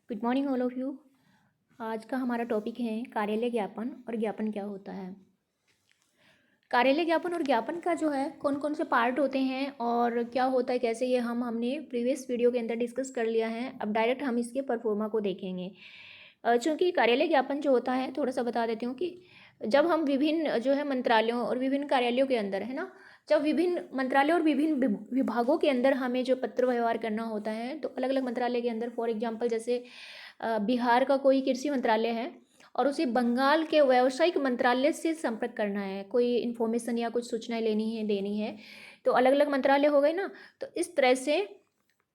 Good morning all of you. आज का हमारा टॉपिक है कार्यालय ज्ञापन और ज्ञापन क्या होता है। कार्यालय ज्ञापन और ज्ञापन का जो है कौन कौन से पार्ट होते हैं और क्या होता है कैसे, ये हमने प्रीवियस वीडियो के अंदर डिस्कस कर लिया है। अब डायरेक्ट हम इसके परफॉर्मा को देखेंगे। चूँकि कार्यालय ज्ञापन जो होता है, थोड़ा सा बता देती हूँ कि जब हम विभिन्न जो है मंत्रालयों और विभिन्न कार्यालयों के अंदर, है ना, जब विभिन्न मंत्रालयों और विभिन्न विभागों के अंदर हमें जो पत्र व्यवहार करना होता है, तो अलग अलग मंत्रालय के अंदर, फॉर एग्जांपल जैसे बिहार का कोई कृषि मंत्रालय है और उसे बंगाल के व्यावसायिक मंत्रालय से संपर्क करना है, कोई इन्फॉर्मेशन या कुछ सूचनाएं लेनी है, देनी है, तो अलग अलग मंत्रालय हो गए ना। तो इस तरह से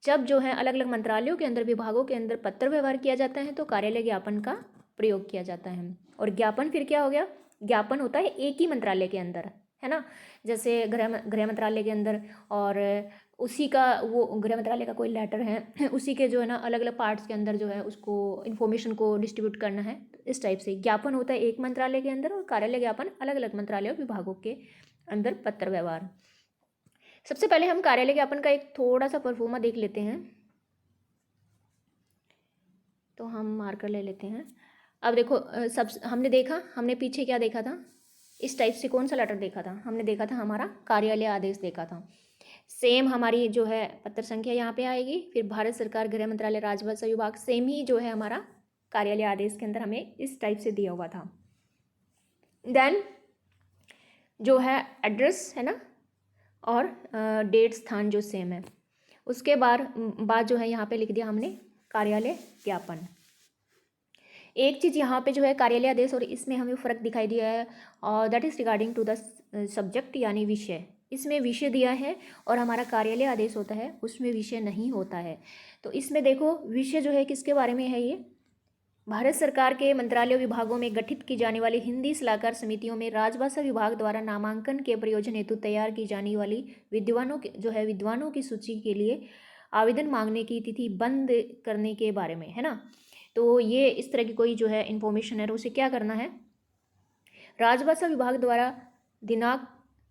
जब जो है अलग अलग मंत्रालयों के अंदर, विभागों के अंदर पत्र व्यवहार किया जाता है तो कार्यालय ज्ञापन का प्रयोग किया जाता है। और ज्ञापन फिर क्या हो गया, ज्ञापन होता है एक ही मंत्रालय के अंदर, है ना। जैसे गृह मंत्रालय के अंदर, और उसी का वो गृह मंत्रालय का कोई लेटर है उसी के जो है ना अलग अलग पार्ट्स के अंदर जो है उसको इन्फॉर्मेशन को डिस्ट्रीब्यूट करना है। इस टाइप से ज्ञापन होता है एक मंत्रालय के अंदर और कार्यालय ज्ञापन अलग अलग मंत्रालयों विभागों के अंदर पत्र व्यवहार। सबसे पहले हम कार्यालय ज्ञापन का एक थोड़ा सा परफॉर्मा देख लेते हैं। तो हम मार्कर ले लेते हैं। अब देखो, सब हमने पीछे क्या देखा था, इस टाइप से कौन सा लेटर देखा था, हमने देखा था हमारा कार्यालय आदेश देखा था। सेम हमारी जो है पत्र संख्या यहाँ पे आएगी, फिर भारत सरकार गृह मंत्रालय राजभाषा विभाग, सेम ही जो है हमारा कार्यालय आदेश के अंदर हमें इस टाइप से दिया हुआ था। देन जो है एड्रेस, है ना, और डेट स्थान जो सेम है। उसके बाद जो है यहाँ पे लिख दिया हमने कार्यालय ज्ञापन। एक चीज़ यहाँ पे जो है कार्यालय आदेश और इसमें हमें फ़र्क दिखाई दिया है, और that is regarding to the subject, यानी विषय। इसमें विषय दिया है और हमारा कार्यालय आदेश होता है उसमें विषय नहीं होता है। तो इसमें देखो विषय जो है किसके बारे में है, ये भारत सरकार के मंत्रालयों विभागों में गठित की जाने वाली हिंदी सलाहकार समितियों में राजभाषा विभाग द्वारा नामांकन के प्रयोजन हेतु तैयार की जाने वाली विद्वानों की सूची के लिए आवेदन मांगने की तिथि बंद करने के बारे में, है ना। तो ये इस तरह की कोई जो है इन्फॉर्मेशन है, उसे क्या करना है, राजभाषा विभाग द्वारा दिनांक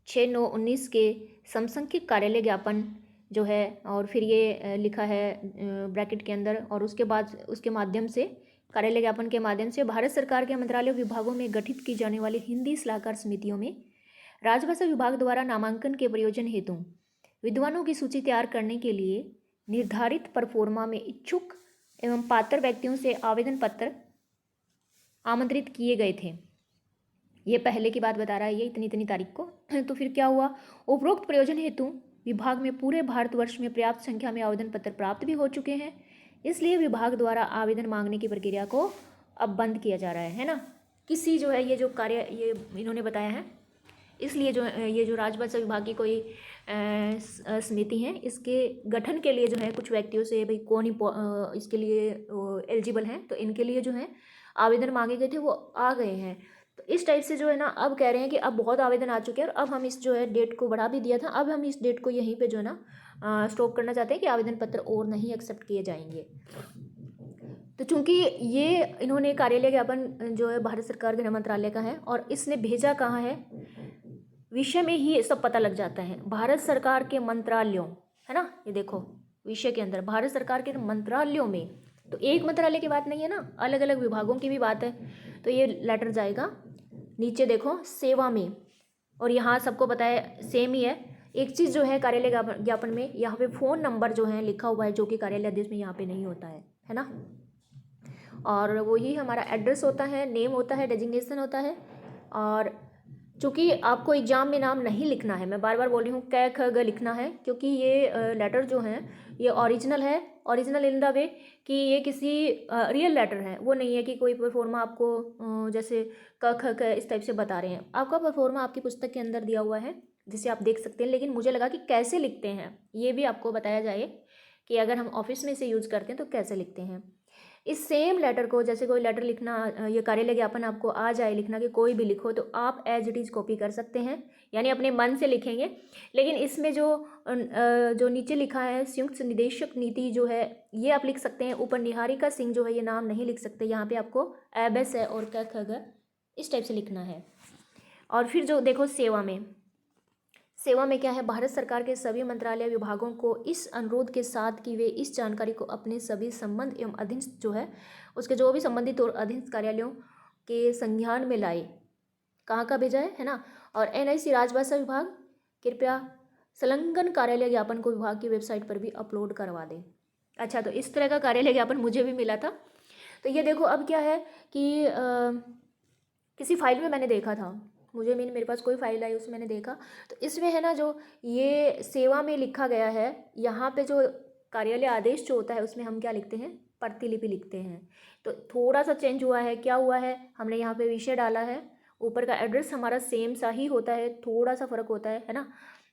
6/9/19 के समसंख्यक कार्यालय ज्ञापन जो है, और फिर ये लिखा है ब्रैकेट के अंदर, और उसके बाद उसके माध्यम से कार्यालय ज्ञापन के माध्यम से भारत सरकार के मंत्रालय विभागों में गठित की जाने वाली हिंदी सलाहकार समितियों में राजभाषा विभाग द्वारा नामांकन के प्रयोजन हेतु विद्वानों की सूची तैयार करने के लिए निर्धारित परफॉर्मा में इच्छुक एवं पात्र व्यक्तियों से आवेदन पत्र आमंत्रित किए गए थे। ये पहले की बात बता रहा है, ये इतनी इतनी तारीख को। तो फिर क्या हुआ, उपरोक्त प्रयोजन हेतु विभाग में पूरे भारतवर्ष में पर्याप्त संख्या में आवेदन पत्र प्राप्त भी हो चुके हैं, इसलिए विभाग द्वारा आवेदन मांगने की प्रक्रिया को अब बंद किया जा रहा है ना। किसी जो है ये जो कार्य ये इन्होंने बताया है, इसलिए जो ये जो राजभाषा विभाग की कोई समिति है, इसके गठन के लिए जो है कुछ व्यक्तियों से भाई कौन ही इसके लिए एलिजिबल हैं, तो इनके लिए जो है आवेदन मांगे गए थे वो आ गए हैं। तो इस टाइप से जो है ना अब कह रहे हैं कि अब बहुत आवेदन आ चुके हैं और अब हम इस जो है डेट को बढ़ा भी दिया था, अब हम इस डेट को यहीं पे जो है ना स्टॉप करना चाहते हैं कि आवेदन पत्र और नहीं एक्सेप्ट किए जाएंगे। तो चूंकि ये इन्होंने कार्यालय ज्ञापन जो है भारत सरकार गृह मंत्रालय का है और इसने भेजा कहाँ है, विषय में ही सब पता लग जाता है, भारत सरकार के मंत्रालयों, है ना। ये देखो विषय के अंदर भारत सरकार के मंत्रालयों में, तो एक मंत्रालय की बात नहीं है ना, अलग अलग विभागों की भी बात है। तो ये लेटर जाएगा नीचे देखो सेवा में, और यहाँ सबको पता है सेम ही है। एक चीज़ जो है कार्यालय ज्ञापन में यहाँ पे फ़ोन नंबर जो है लिखा हुआ है, जो कि कार्यालय आदेश में यहाँ पे नहीं होता है ना। और वही हमारा एड्रेस होता है, नेम होता है, डेजिग्नेशन होता है। और चूँकि आपको एग्ज़ाम में नाम नहीं लिखना है, मैं बार बार बोल रही हूँ क ख ग लिखना है, क्योंकि ये लेटर जो हैं ये ओरिजिनल है, ओरिजिनल इन द वे कि ये किसी रियल लेटर है, वो नहीं है कि कोई परफॉर्मा आपको जैसे क ख ग इस टाइप से बता रहे हैं। आपका परफॉर्मा आपकी पुस्तक के अंदर दिया हुआ है जिसे आप देख सकते हैं, लेकिन मुझे लगा कि कैसे लिखते हैं ये भी आपको बताया जाए कि अगर हम ऑफिस में इसे यूज़ करते हैं तो कैसे लिखते हैं। इस सेम लेटर को, जैसे कोई लेटर लिखना, ये कार्यालय ज्ञापन आपको आ जाए लिखना कि कोई भी लिखो, तो आप एज इट इज़ कॉपी कर सकते हैं, यानी अपने मन से लिखेंगे। लेकिन इसमें जो नीचे लिखा है संयुक्त निदेशक नीति जो है, ये आप लिख सकते हैं। ऊपर निहारिका सिंह जो है ये नाम नहीं लिख सकते, यहाँ पे आपको एबेस है और क ख ग इस टाइप से लिखना है। और फिर जो देखो सेवा में, सेवा में क्या है, भारत सरकार के सभी मंत्रालय विभागों को इस अनुरोध के साथ कि वे इस जानकारी को अपने सभी संबंध एवं अधीनस्थ जो है उसके जो भी संबंधित और अधीनस्थ कार्यालयों के संज्ञान में लाए। कहाँ का भेजा है ना। और NIC राजभाषा विभाग कृपया संलग्न कार्यालय ज्ञापन को विभाग की वेबसाइट पर भी अपलोड करवा दें। अच्छा, तो इस तरह का कार्यालय ज्ञापन मुझे भी मिला था। तो ये देखो अब क्या है कि किसी फाइल में मैंने देखा था, मेरे पास कोई फाइल आई उसमें मैंने देखा, तो इसमें है ना जो ये सेवा में लिखा गया है, यहाँ पे जो कार्यालय आदेश जो होता है उसमें हम क्या लिखते हैं, प्रतिलिपि लिखते हैं। तो थोड़ा सा चेंज हुआ है। क्या हुआ है, हमने यहाँ पे विषय डाला है, ऊपर का एड्रेस हमारा सेम सा ही होता है, थोड़ा सा फ़र्क होता है ना।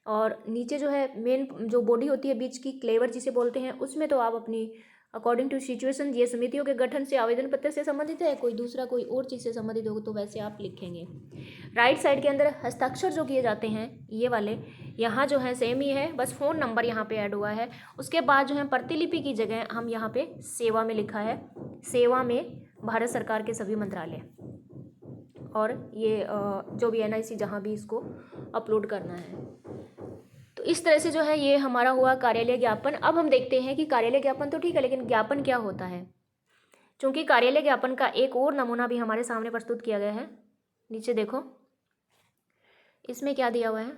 और नीचे जो है मेन जो बॉडी होती है बीच की, क्लेवर जिसे बोलते हैं, उसमें तो आप अपनी अकॉर्डिंग टू सिचुएशन, ये समितियों के गठन से आवेदन पत्र से संबंधित है, कोई दूसरा कोई और चीज़ से संबंधित हो तो वैसे आप लिखेंगे। राइट साइड के अंदर हस्ताक्षर जो किए जाते हैं ये वाले, यहाँ जो है सेम ही है, बस फ़ोन नंबर यहाँ पे ऐड हुआ है। उसके बाद जो है प्रतिलिपि की जगह हम यहाँ पे सेवा में लिखा है, सेवा में भारत सरकार के सभी मंत्रालय, और ये जो भी NIC जहाँ भी इसको अपलोड करना है। तो इस तरह से जो है ये हमारा हुआ कार्यालय ज्ञापन। अब हम देखते हैं कि कार्यालय ज्ञापन तो ठीक है, लेकिन ज्ञापन क्या होता है। क्योंकि कार्यालय ज्ञापन का एक और नमूना भी हमारे सामने प्रस्तुत किया गया है। नीचे देखो इसमें क्या दिया हुआ है,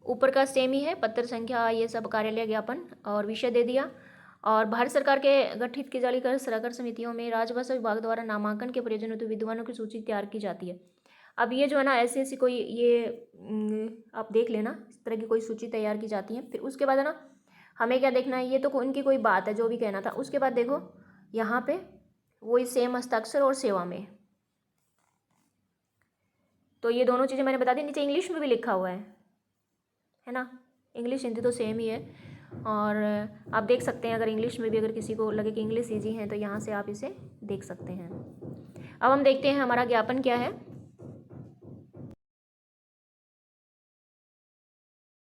ऊपर का सेम ही है, पत्र संख्या ये सब, कार्यालय ज्ञापन और विषय दे दिया। और भारत सरकार के गठित की जाली कर सराकर समितियों में राजभाषा विभाग द्वारा नामांकन के प्रयोजन हेतु विद्वानों की सूची तैयार की जाती है। अब ये जो है ना ऐसी कोई ये आप देख लेना, इस तरह की कोई सूची तैयार की जाती है। फिर उसके बाद है ना हमें क्या देखना है, ये तो उनकी कोई बात है जो भी कहना था। उसके बाद देखो यहाँ पे वही सेम हस्ताक्षर और सेवा में, तो ये दोनों चीज़ें मैंने बता दी। नीचे इंग्लिश में भी लिखा हुआ है ना, इंग्लिश हिंदी तो सेम ही है। और आप देख सकते हैं, अगर इंग्लिश में भी अगर किसी को लगे कि इंग्लिश ईजी है तो यहाँ से आप इसे देख सकते हैं। अब हम देखते हैं हमारा ज्ञापन क्या है।